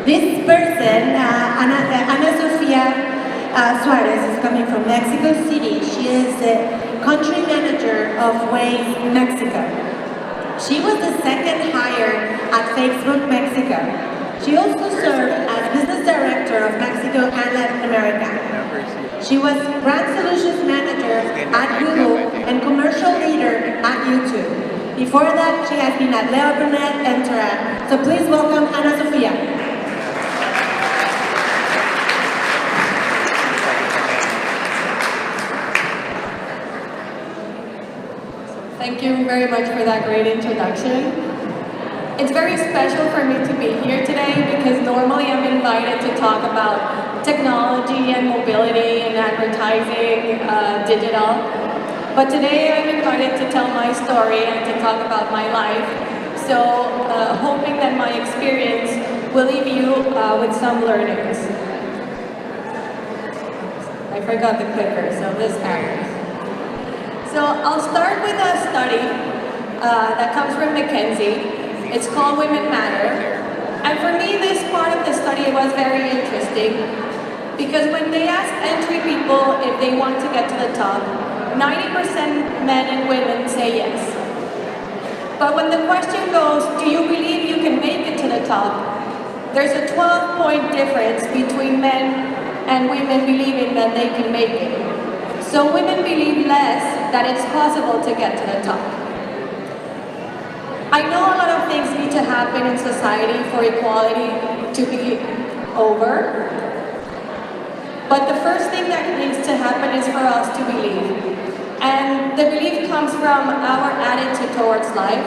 This person, Anasofía Suarez, is coming from Mexico City. She is the country manager of Waze Mexico. She was the second hire at Facebook Mexico. She also served as business director of Mexico and Latin America. She was brand solutions manager at Google and commercial leader at YouTube. Before that, she has been at Leo Burnett and Terra. So please welcome Anasofía. Thank you very much for that great introduction. It's very special for me to be here today because normally I'm invited to talk about technology and mobility and advertising, digital. But today I'm invited to tell my story and to talk about my life. So hoping that my experience will leave you with some learnings. I forgot the clicker, so this happens. So I'll start with a study that comes from McKinsey. It's called Women Matter. And for me, this part of the study was very interesting because when they asked entry people if they want to get to the top, 90% men and women say yes. But when the question goes, do you believe you can make it to the top? There's a 12-point difference between men and women believing that they can make it. So women believe less that it's possible to get to the top. I know a lot of things need to happen in society for equality to be over. But the first thing that needs to happen is for us to believe. And the belief comes from our attitude towards life.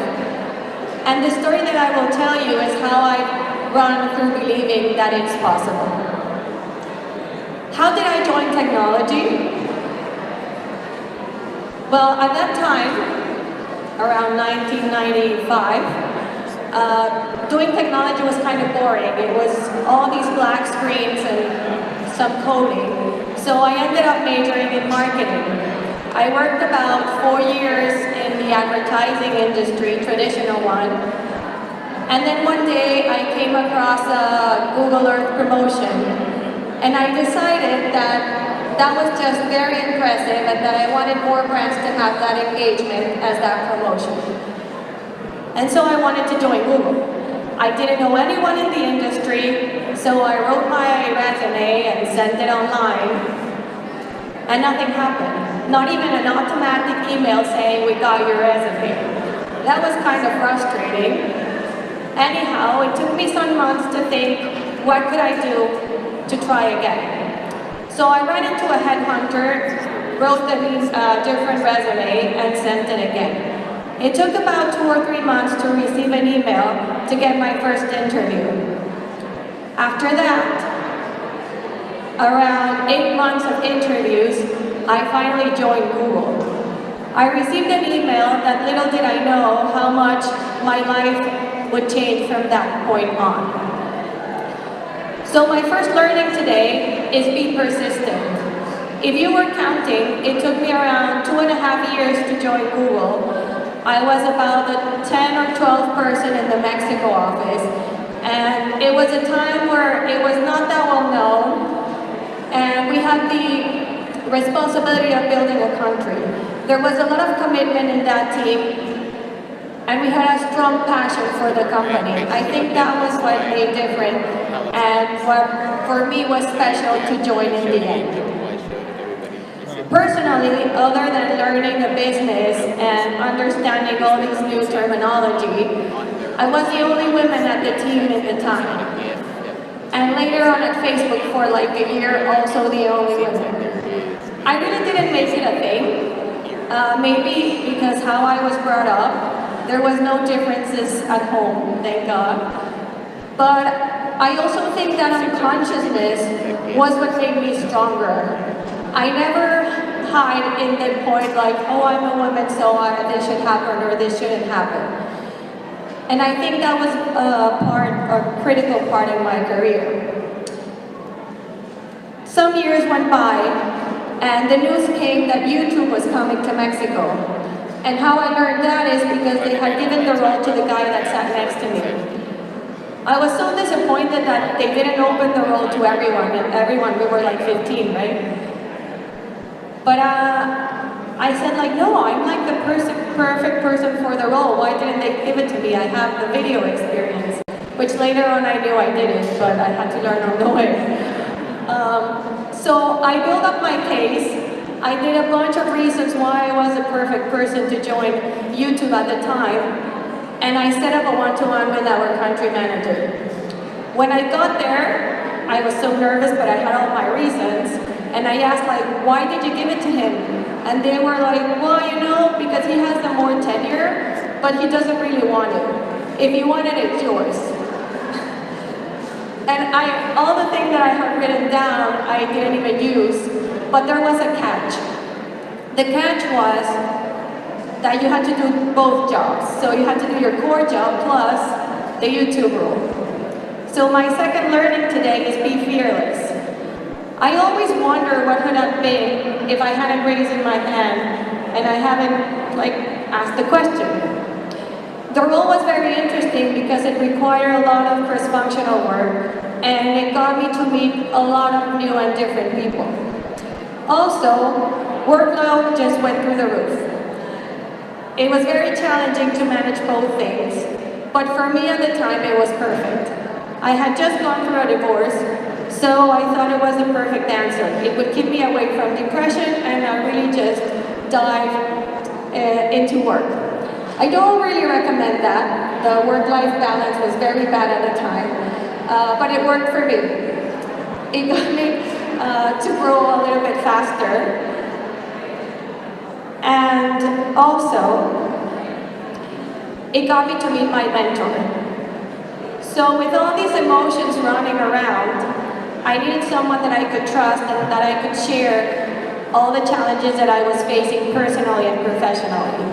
And the story that I will tell you is how I've run through believing that it's possible. How did I join technology? Well, at that time, around 1995, doing technology was kind of boring. It was all these black screens and some coding. So I ended up majoring in marketing. I worked about 4 years in the advertising industry, traditional one. And then one day I came across a Google Earth promotion. And I decided that was just very impressive and that I wanted more brands to have that engagement as that promotion. And so I wanted to join Google. I didn't know anyone in the industry, so I wrote my resume and sent it online, and nothing happened. Not even an automatic email saying, we got your resume. That was kind of frustrating. Anyhow, it took me some months to think, what could I do to try again? So I ran into a headhunter, wrote the different resume, and sent it again. It took about 2 or 3 months to receive an email to get my first interview. After that, around 8 months of interviews, I finally joined Google. I received an email that little did I know how much my life would change from that point on. So my first learning today is be persistent. If you were counting, it took me around 2.5 years to join Google. I was about the 10 or 12 person in the Mexico office, and it was a time where it was not that well known, and we had the responsibility of building a country. There was a lot of commitment in that team, and we had a strong passion for the company. I think that was what made different and what for me was special to join in the end. Personally, other than learning a business and understanding all this new terminology, I was the only woman at the team at the time. And later on at Facebook for like a year, also the only woman. I really didn't make it a thing. Maybe because how I was brought up. There was no differences at home, thank God. But I also think that unconsciousness was what made me stronger. I never hide in the point like, oh, I'm a woman, so this should happen or this shouldn't happen. And I think that was a critical part in my career. Some years went by, and the news came that YouTube was coming to Mexico. And how I learned that is because they had given the role to the guy that sat next to me. I was so disappointed that they didn't open the role to everyone, and everyone, we were like 15, right? But I said like, no, I'm like the perfect person for the role. Why didn't they give it to me? I have the video experience, which later on I knew I didn't, but I had to learn on the way. So I built up my case. I did a bunch of reasons why I was the perfect person to join YouTube at the time. And I set up a one-to-one with our country manager. When I got there, I was so nervous, but I had all my reasons. And I asked, like, why did you give it to him? And they were like, well, you know, because he has the more tenure, but he doesn't really want it. If you want it, it's yours. And all the things that I had written down, I didn't even use, but there was a catch. The catch was that you had to do both jobs. So you had to do your core job plus the YouTube role. So my second learning today is be fearless. I always wonder what would have been if I hadn't raised my hand and I haven't asked the question. The role was very interesting because it required a lot of cross-functional work and it got me to meet a lot of new and different people. Also, workload just went through the roof. It was very challenging to manage both things, but for me at the time it was perfect. I had just gone through a divorce, so I thought it was the perfect answer. It would keep me away from depression and I really just dive into work. I don't really recommend that. The work-life balance was very bad at the time, but it worked for me. It got me to grow a little bit faster. And also, it got me to meet my mentor. So with all these emotions running around, I needed someone that I could trust and that I could share all the challenges that I was facing personally and professionally.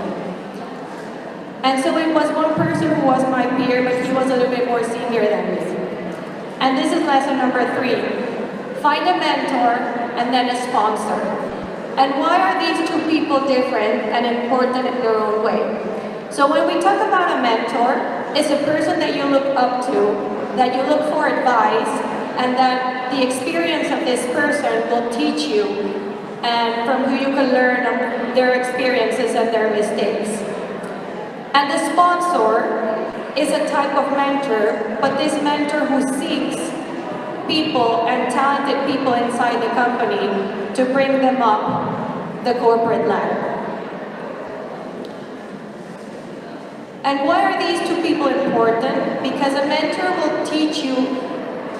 And so it was one person who was my peer, but he was a little bit more senior than me. And this is lesson number 3. Find a mentor and then a sponsor. And why are these two people different and important in their own way? So when we talk about a mentor, it's a person that you look up to, that you look for advice, and that the experience of this person will teach you, and from who you can learn their experiences and their mistakes. And the sponsor is a type of mentor, but this mentor who seeks people and talented people inside the company to bring them up the corporate ladder. And why are these two people important? Because a mentor will teach you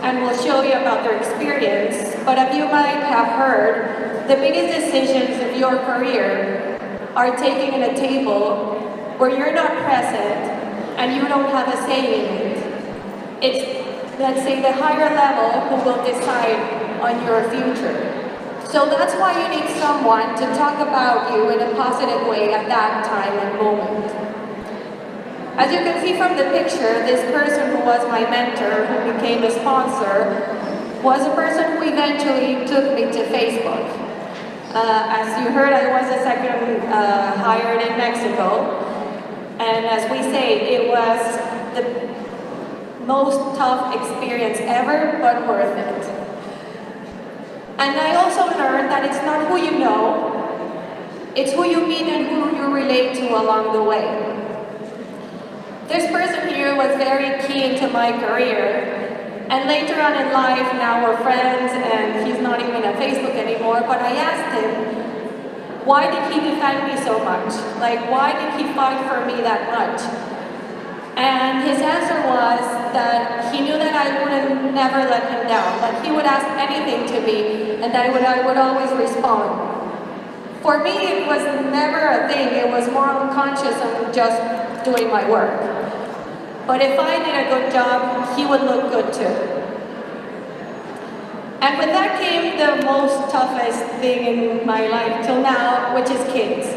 and will show you about their experience, but as you might have heard, the biggest decisions of your career are taken at a table where you're not present and you don't have a say in it. It's, let's say, the higher level who will decide on your future. So that's why you need someone to talk about you in a positive way at that time and moment. As you can see from the picture, this person who was my mentor, who became a sponsor, was a person who eventually took me to Facebook. As you heard, I was the second hired in Mexico. And as we say, it was the most tough experience ever, but worth it. And I also learned that it's not who you know, it's who you meet and who you relate to along the way. This person here was very key into my career, and later on in life, now we're friends, and he's not even on Facebook anymore, but I asked him, why did he defend me so much? Like, why did he fight for me that much? And his answer was that he knew that I would never let him down, that he would ask anything to me, and that I would always respond. For me, it was never a thing, it was more unconscious of just doing my work. But if I did a good job, he would look good too. And with that came the most toughest thing in my life till now, which is kids.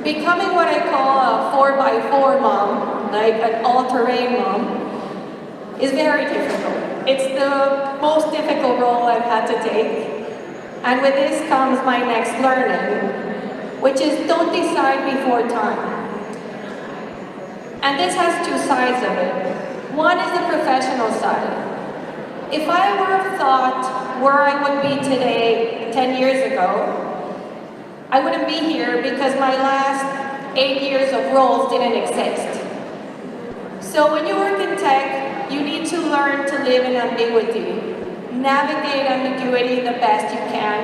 Becoming what I call a 4x4 mom, like an all-terrain mom, is very difficult. It's the most difficult role I've had to take. And with this comes my next learning, which is don't decide before time. And this has two sides of it. One is the professional side. If I would have thought where I would be today 10 years ago, I wouldn't be here because my last 8 years of roles didn't exist. So when you work in tech, you need to learn to live in ambiguity, navigate ambiguity the best you can,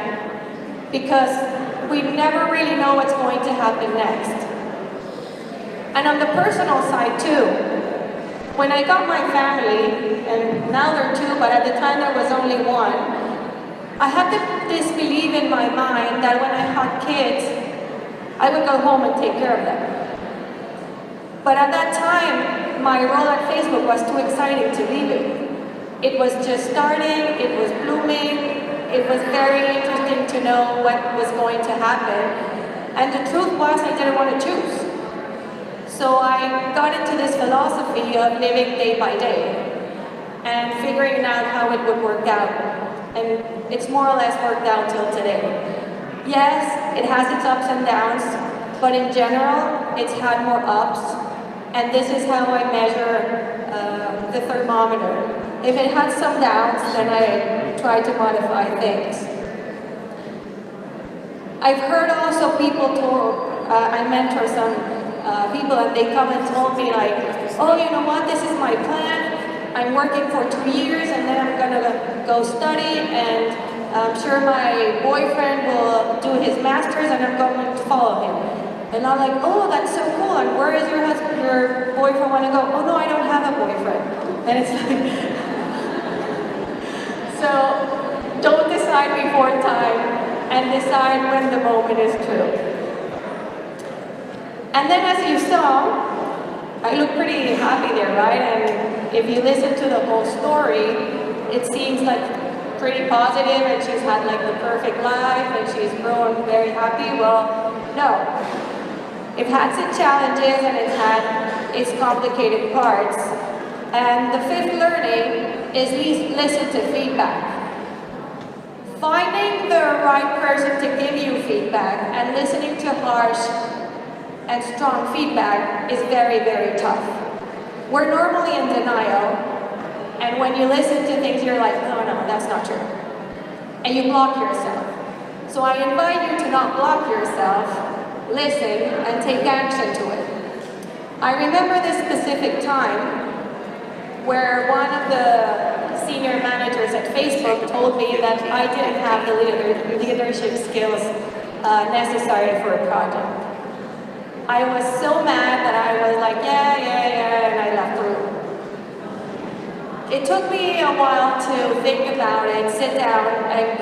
because we never really know what's going to happen next. And on the personal side too, when I got my family, and now there are two, but at the time there was only one, I had this belief in my mind that when I had kids, I would go home and take care of them. But at that time, my role at Facebook was too exciting to leave it. It was just starting, it was blooming, it was very interesting to know what was going to happen. And the truth was, I didn't want to choose. So I got into this philosophy of living day by day and figuring out how it would work out. And it's more or less worked out till today. Yes, it has its ups and downs, but in general, it's had more ups. And this is how I measure the thermometer. If it had some downs, then I try to modify things. I've heard also people told, I mentor some people and they come and told me like, oh, you know what, this is my plan. I'm working for 2 years and then I'm gonna go study and I'm sure my boyfriend will do his master's and I'm going to follow him. And I'm like, oh, that's so cool. And where is your husband, your boyfriend want to go? Oh no, I don't have a boyfriend. And it's like, so don't decide before time and decide when the moment is true. And then as you saw, I look pretty happy there, right? And if you listen to the whole story, it seems like pretty positive and she's had like the perfect life and she's grown very happy. Well, no. It had its challenges and it had its complicated parts. And the fifth learning is listen to feedback. Finding the right person to give you feedback and listening to harsh and strong feedback is very, very tough. We're normally in denial, and when you listen to things, you're like, no, that's not true. And you block yourself. So I invite you to not block yourself, listen, and take action to it. I remember this specific time where one of the senior managers at Facebook told me that I didn't have the leadership skills necessary for a project. I was so mad that I was like, yeah, and I left the room. It took me a while to think about it, sit down, and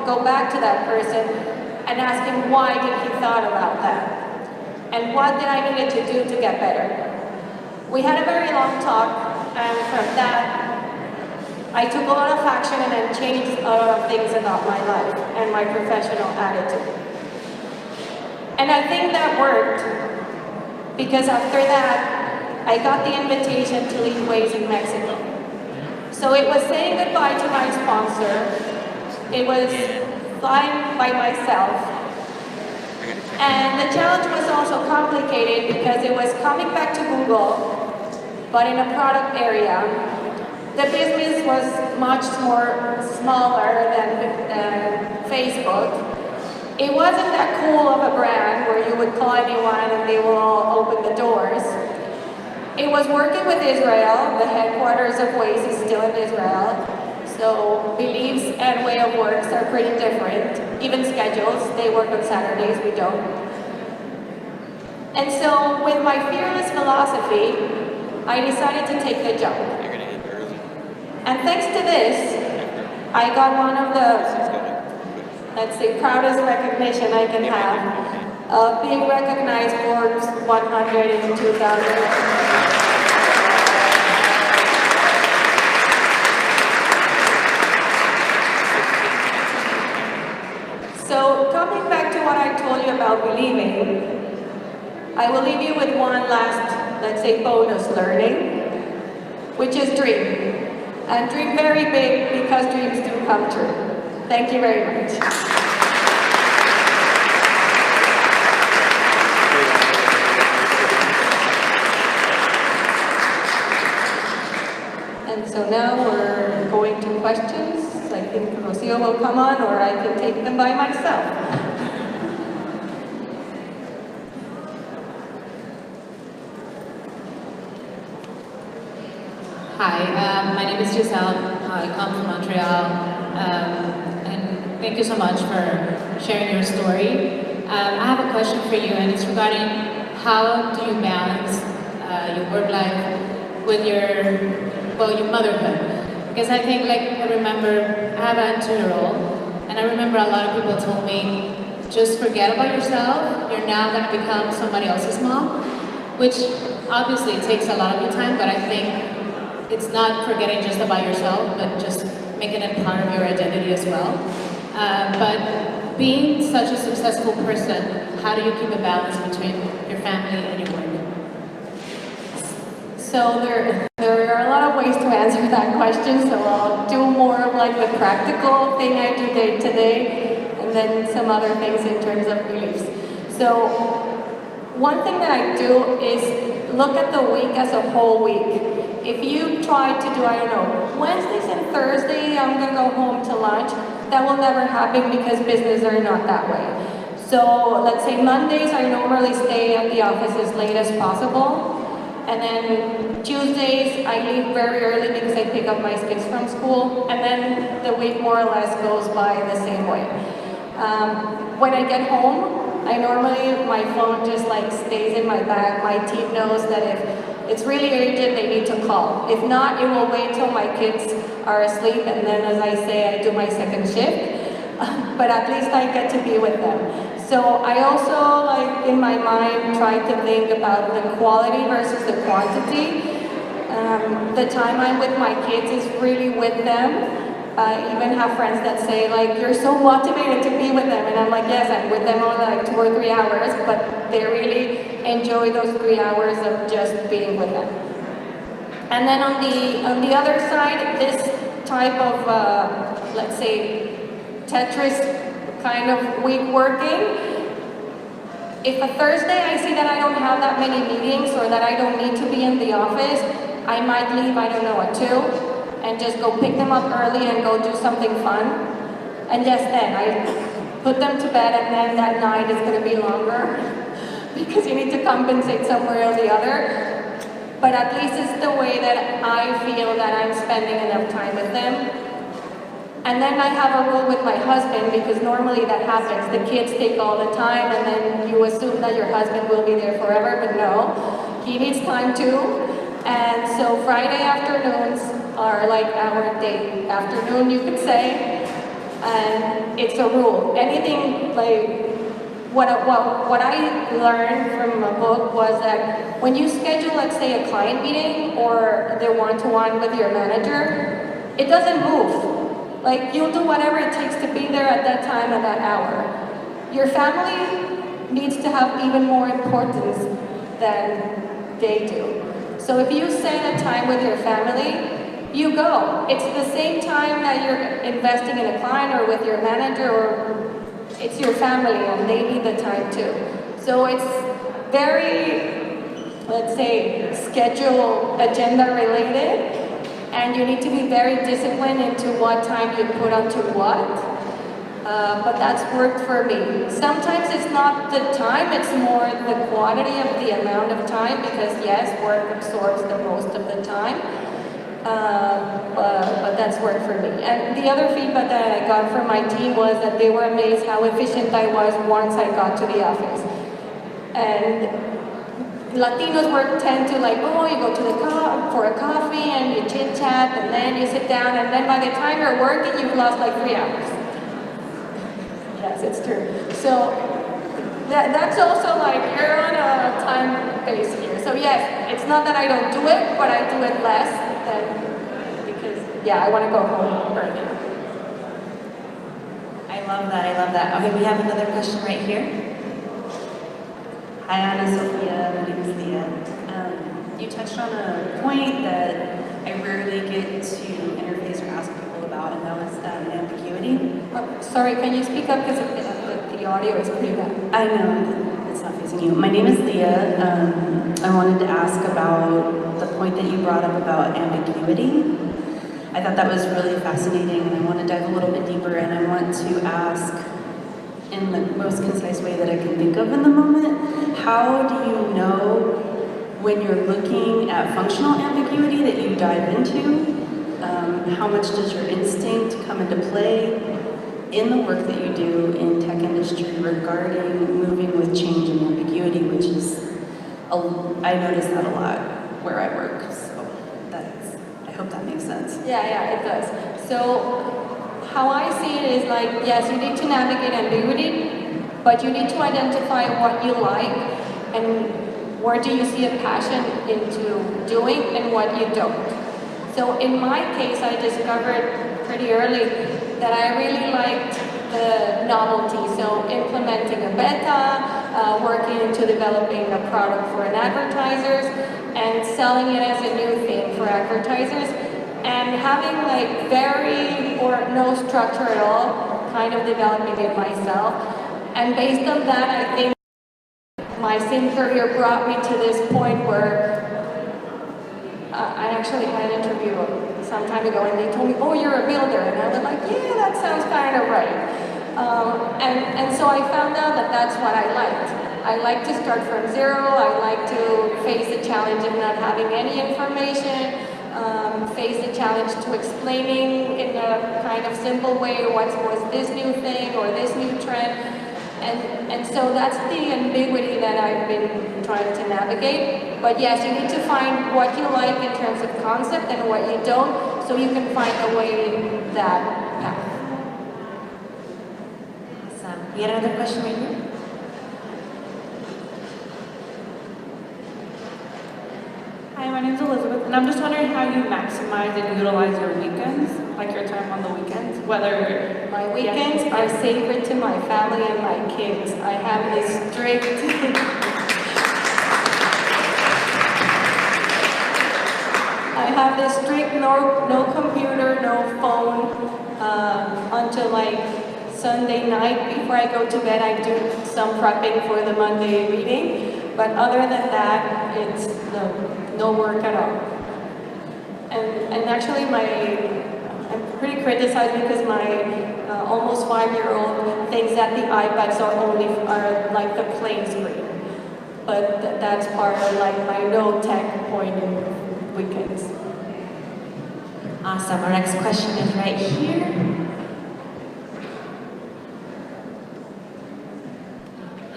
go back to that person and ask him why did he thought about that? And what did I needed to do to get better? We had a very long talk, and from that, I took a lot of action and then changed a lot of things about my life and my professional attitude. And I think that worked, because after that, I got the invitation to lead Ways in Mexico. So it was saying goodbye to my sponsor, it was flying by myself, and the challenge was also complicated because it was coming back to Google, but in a product area. The business was much more smaller than Facebook. It wasn't that cool of a brand where you would call anyone and they will all open the doors. It was working with Israel. The headquarters of Waze is still in Israel. So beliefs and way of works are pretty different. Even schedules, they work on Saturdays, we don't. And so with my fearless philosophy, I decided to take the jump. And thanks to this, I got one of the, let's say, proudest recognition I can have of being recognized Forbes 100 in 2000. So coming back to what I told you about believing, I will leave you with one last, let's say, bonus learning, which is dream. And dream very big because dreams do come true. Thank you very much. now we're going to questions. I think Rocio will come on, or I can take them by myself. Hi, my name is Giselle. I come from Montreal, and thank you so much for sharing your story. I have a question for you, and it's regarding how do you balance your work life with your motherhood? Because I think, I remember, I have a 2-year-old, and I remember a lot of people told me, just forget about yourself, you're now going to become somebody else's mom, which obviously takes a lot of your time, but I think it's not forgetting just about yourself, but just making it part of your identity as well. But being such a successful person, how do you keep a balance between your family and your work? So there are a lot of ways to answer that question, so I'll do more of the practical thing I do day to day, and then some other things in terms of beliefs. So one thing that I do is look at the week as a whole week. If you try to do, I don't know, Wednesdays and Thursday, I'm gonna go home to lunch, that will never happen because business are not that way. So let's say Mondays, I normally stay at the office as late as possible. And then Tuesdays, I leave very early because I pick up my kids from school. And then the week more or less goes by the same way. When I get home, my phone just stays in my bag. My team knows that if it's really urgent, they need to call. If not, it will wait till my kids are asleep, and then, as I say, I do my second shift. But at least I get to be with them. So I also, in my mind, try to think about the quality versus the quantity. The time I'm with my kids is really with them. I even have friends that say, you're so motivated to be with them. And I'm like, yes, I'm with them only 2 or 3 hours, but they really enjoy those 3 hours of just being with them. And then on the other side, this type of, let's say, Tetris kind of week working, if a Thursday I see that I don't have that many meetings or that I don't need to be in the office, I might leave, I don't know, at 2 and just go pick them up early and go do something fun. And just then, I put them to bed, and then that night is going to be longer because you need to compensate somewhere or the other. But at least it's the way that I feel that I'm spending enough time with them. And then I have a rule with my husband, because normally that happens. The kids take all the time, and then you assume that your husband will be there forever, but no, he needs time too. And so Friday afternoons are our date afternoon, you could say, and it's a rule. Anything what I learned from a book was that when you schedule, let's say, a client meeting or the one-to-one with your manager, it doesn't move. You'll do whatever it takes to be there at that time and that hour. Your family needs to have even more importance than they do. So if you set a time with your family, you go. It's the same time that you're investing in a client or with your manager, or it's your family and they need the time too. So it's very, let's say, schedule agenda related, and you need to be very disciplined into what time you put onto what. But that's worked for me. Sometimes it's not the time, it's more the quality of the amount of time, because yes, work absorbs the most of the time. But that's worked for me. And the other feedback that I got from my team was that they were amazed how efficient I was once I got to the office. And Latinos tend to you go to for a coffee and you chit chat and then you sit down, and then by the time you're working, you've lost 3 hours. Yes, it's true. So that's also you're on a time base here. So yes, it's not that I don't do it, but I do it less because I want to go home early. I love that. Okay, we have another question right here. Hi, Anasofía, my name is Leah. You touched on a point that I rarely get to interface or ask people about, and that was ambiguity. Sorry, can you speak up, because the audio is pretty bad. I know, it's not facing you. My name is Leah. I wanted to ask about the point that you brought up about ambiguity. I thought that was really fascinating, and I want to dive a little bit deeper, and I want to ask, in the most concise way that I can think of in the moment, how do you know when you're looking at functional ambiguity that you dive into? How much does your instinct come into play in the work that you do in tech industry regarding moving with change and ambiguity, which is, I notice that a lot where I work, so I hope that makes sense. Yeah, it does. So how I see it is like, yes, you need to navigate ambiguity, but you need to identify what you like and where do you see a passion into doing and what you don't. So in my case, I discovered pretty early that I really liked the novelty. So implementing a beta, working into developing a product for an advertisers, and selling it as a new thing for advertisers, and having like very or no structure at all, kind of developing it myself. And based on that, I think my sim career brought me to this point where I actually had an interview some time ago, and they told me, "Oh, you're a builder," and I was like, "Yeah, that sounds kind of right." And so I found out that that's what I liked. I like to start from zero. I like to face the challenge of not having any information, face the challenge to explaining in a kind of simple way what was this new thing or this new trend. And so that's the ambiguity that I've been trying to navigate. But yes, you need to find what you like in terms of concept and what you don't, so you can find a way that path. Awesome. You got another question right here? Hi, my name's Elizabeth, and I'm just wondering how you maximize and utilize your weekends, like your time on the weekends, whether... My weekends are sacred to my family and my kids. I have this strict... I have this strict no computer, no phone until like Sunday night. Before I go to bed, I do some prepping for the Monday reading. But other than that, it's no work at all. And actually I'm pretty criticized because my almost 5-year-old thinks that the iPads are like the plain screen. But that's part of like my no tech point in weekends. Awesome. Our next question is right here.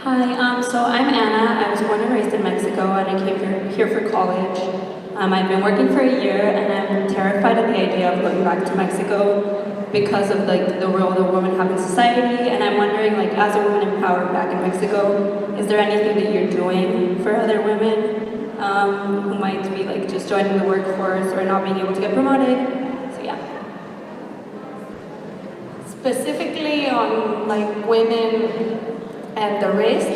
Hi, so I'm Anna. I was born and raised in Mexico, and I came here for college. I've been working for a year, and I'm terrified of the idea of going back to Mexico because of like the role that women have in society. And I'm wondering, like, as a woman empowered back in Mexico, is there anything that you're doing for other women who might be like just joining the workforce or not being able to get promoted? So yeah. Specifically on like women and the risk.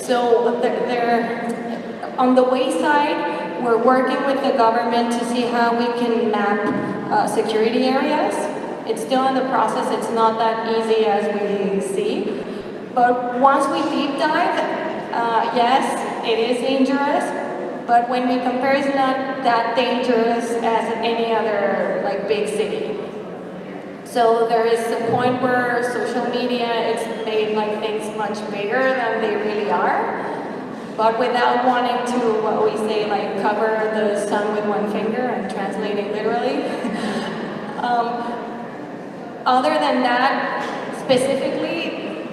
So they're on the wayside, we're working with the government to see how we can map security areas. It's still in the process, it's not that easy as we see. But once we deep dive, yes, it is dangerous, but when we compare, it's not that dangerous as any other like big city. So there is a point where social media, it's made like things much bigger than they really are, but without wanting to, what we say, like cover the sun with one finger and translate it literally. Other than that, specifically,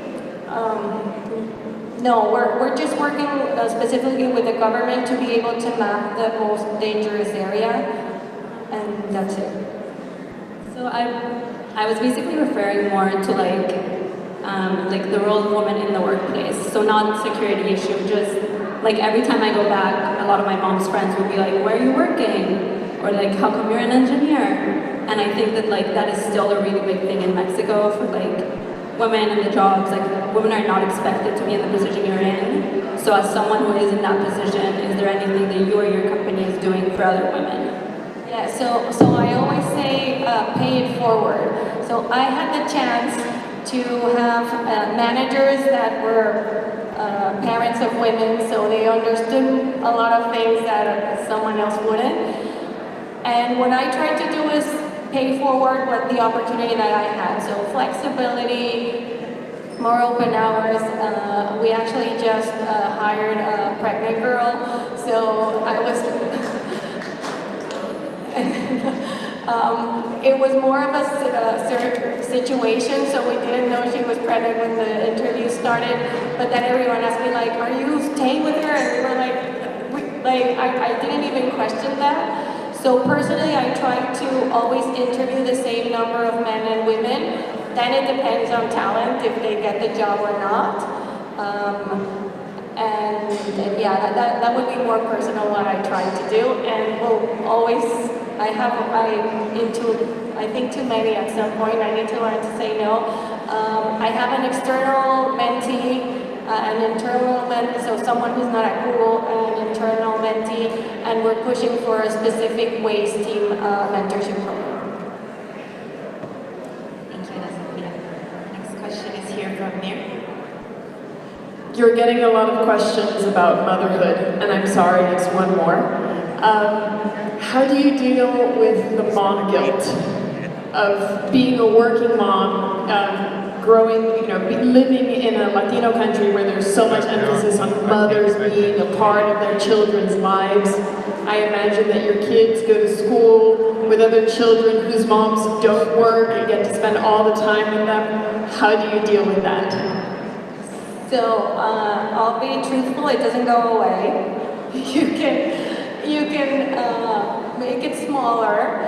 no, we're just working specifically with the government to be able to map the most dangerous area, and that's it. So I was basically referring more to like the role of women in the workplace. So not security issue, just like every time I go back, a lot of my mom's friends would be like, "Where are you working?" Or like, "How come you're an engineer?" And I think that like that is still a really big thing in Mexico for like women in the jobs. Like women are not expected to be in the position you're in. So as someone who is in that position, is there anything that you or your company is doing for other women? Yeah, so I always say pay it forward. So I had the chance to have managers that were parents of women, so they understood a lot of things that someone else wouldn't. And what I tried to do is pay forward what the opportunity that I had. So flexibility, more open hours. We actually just hired a pregnant girl, so I was. It was more of a situation, so we didn't know she was pregnant when the interview started. But then everyone asked me like, "Are you staying with her?" And we were like, I didn't even question that. So personally, I try to always interview the same number of men and women. Then it depends on talent if they get the job or not. And yeah, that would be more personal what I try to do. And we'll always. I think too many at some point. I need to learn to say no. I have an external mentee, an internal mentee, so someone who's not at Google, and an internal mentee, and we're pushing for a specific WAYS team mentorship program. Thank you, Anasofía. Next question is here from Mir. You're getting a lot of questions about motherhood, and I'm sorry, it's one more. How do you deal with the mom guilt of being a working mom, growing, living in a Latino country where there's so much emphasis on mothers being a part of their children's lives? I imagine that your kids go to school with other children whose moms don't work and get to spend all the time with them. How do you deal with that? So I'll be truthful, it doesn't go away. You can make it smaller,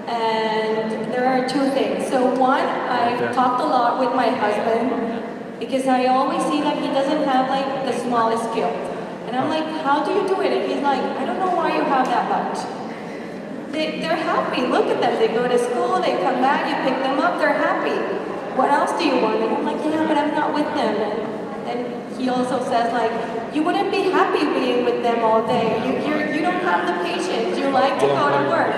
and there are two things. So one, I've talked a lot with my husband because I always see that he doesn't have like the smallest guilt. And I'm like, how do you do it? And he's like, I don't know why you have that much. They're happy, look at them. They go to school, they come back, you pick them up, they're happy. What else do you want? And I'm like, yeah, but I'm not with them. And he also says like, you wouldn't be happy being with them all day. You don't have the patience. You like to go to work.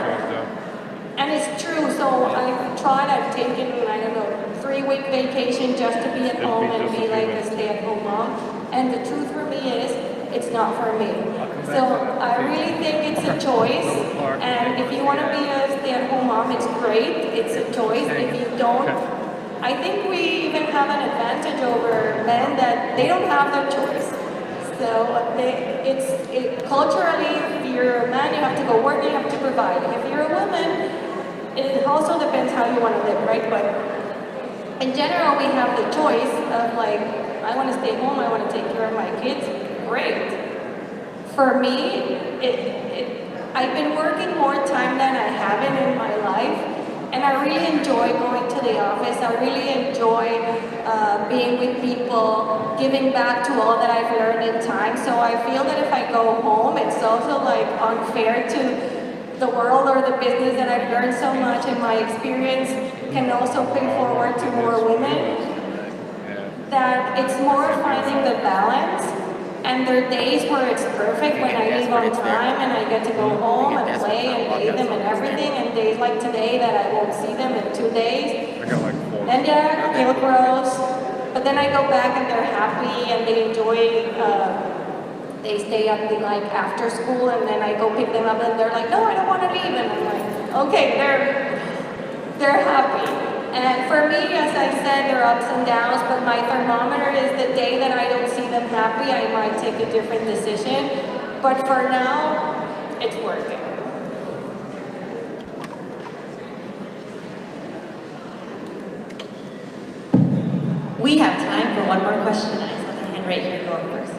And it's true. So I've taken, 3-week vacation just to be at home and be like a stay-at-home mom. And the truth for me is, it's not for me. So I really think it's a choice. And if you want to be a stay-at-home mom, it's great. It's a choice. If you don't, I think we even have an advantage over men that they don't have their choice. So culturally, if you're a man, you have to go work, you have to provide. If you're a woman, it also depends how you want to live, right? But in general, we have the choice of like, I want to stay home, I want to take care of my kids, great. For me, I've been working more time than I haven't in my life. And I really enjoy going to the office. I really enjoy being with people, giving back to all that I've learned in time. So I feel that if I go home, it's also like unfair to the world or the business that I've learned so much, and my experience can also pay forward to more women. That it's more finding the balance. And there are days where it's perfect when I leave on time and I get to go home and play and bathe them and everything, and days like today that I won't see them in 2 days. Then yeah, I feel gross, but then I go back and they're happy and they enjoy, they stay up after school, and then I go pick them up and they're like, no, I don't want to leave, and I'm like, okay, they're happy. And for me, as I said, there are ups and downs, but my thermometer is the day that I don't see them happy, I might take a different decision. But for now, it's working. We have time for one more question. I saw the hand right here go up first.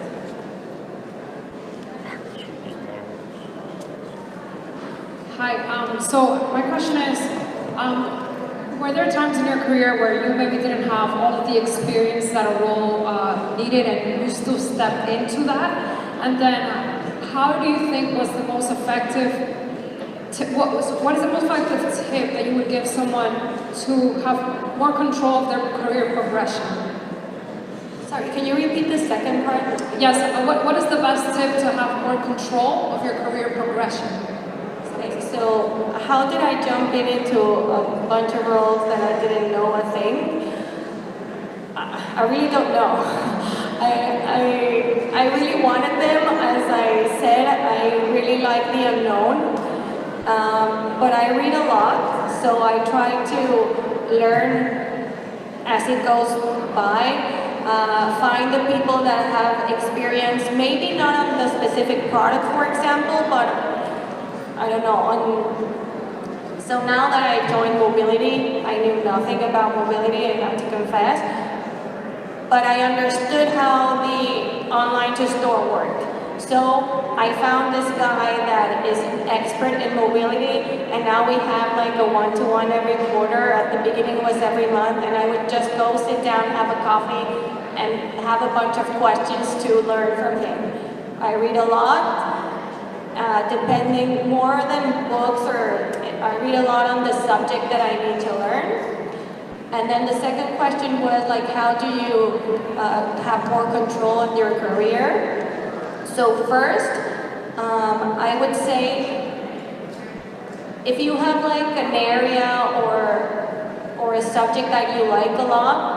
Hi, so my question is, were there times in your career where you maybe didn't have all of the experience that a role needed and you still stepped into that? And then how do you think was the most effective, what is the most effective tip that you would give someone to have more control of their career progression? Sorry, can you repeat the second part? Yes, what is the best tip to have more control of your career progression? Okay, so how did I jump into a bunch of roles that I didn't know a thing? I really don't know. I really wanted them. As I said, I really like the unknown. But I read a lot, So I try to learn as it goes by. Find the people that have experience, maybe not on the specific product, for example, but I don't know. So now that I joined mobility, I knew nothing about mobility, I have to confess, but I understood how the online to store worked. So I found this guy that is an expert in mobility, and now we have like a one-to-one every quarter. At the beginning it was every month, and I would just go sit down, have a coffee, and have a bunch of questions to learn from him. I read a lot, depending more than books, or I read a lot on the subject that I need to learn. And then the second question was like, how do you have more control of your career? So first, I would say, if you have like an area or a subject that you like a lot,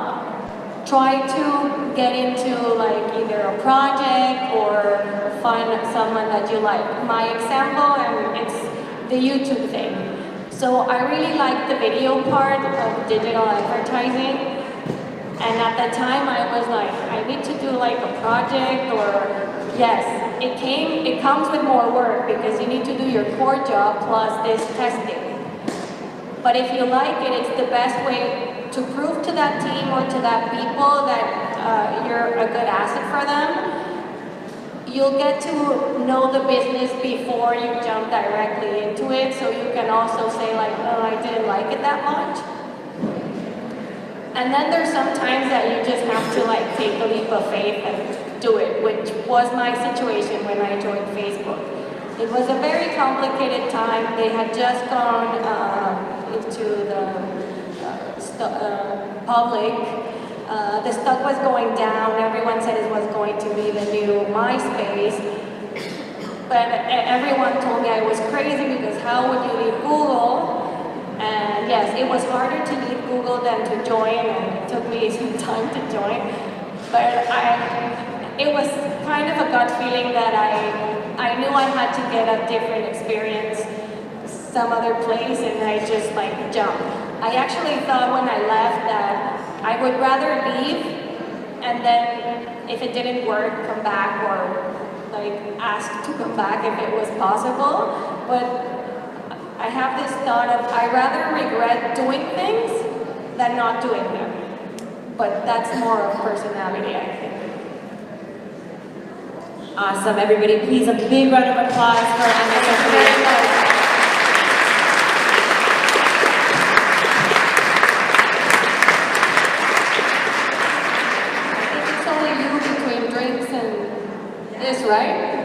try to get into like either a project or find someone that you like. My example, and it's the YouTube thing. So I really like the video part of digital advertising. And at the time I was like, I need to do like a project, or yes, it comes with more work because you need to do your core job plus this testing. But if you like it, it's the best way to prove to that team or to that people that you're a good asset for them. You'll get to know the business before you jump directly into it, so you can also say like, oh, I didn't like it that much. And then there's some times that you just have to like take a leap of faith and do it, which was my situation when I joined Facebook. It was a very complicated time. They had just gone into the public. The stock was going down. Everyone said it was going to be the new MySpace. But everyone told me I was crazy because how would you leave Google? And yes, it was harder to leave Google than to join, and it took me some time to join. But it was kind of a gut feeling that I knew I had to get a different experience some other place, and I just like jumped. I actually thought when I left that I would rather leave and then if it didn't work, come back, or like ask to come back if it was possible. But I have this thought of I rather regret doing things than not doing them. But that's more of personality, I think. Awesome, everybody, please a big round of applause for Anasofía. It's only you between drinks and this, right?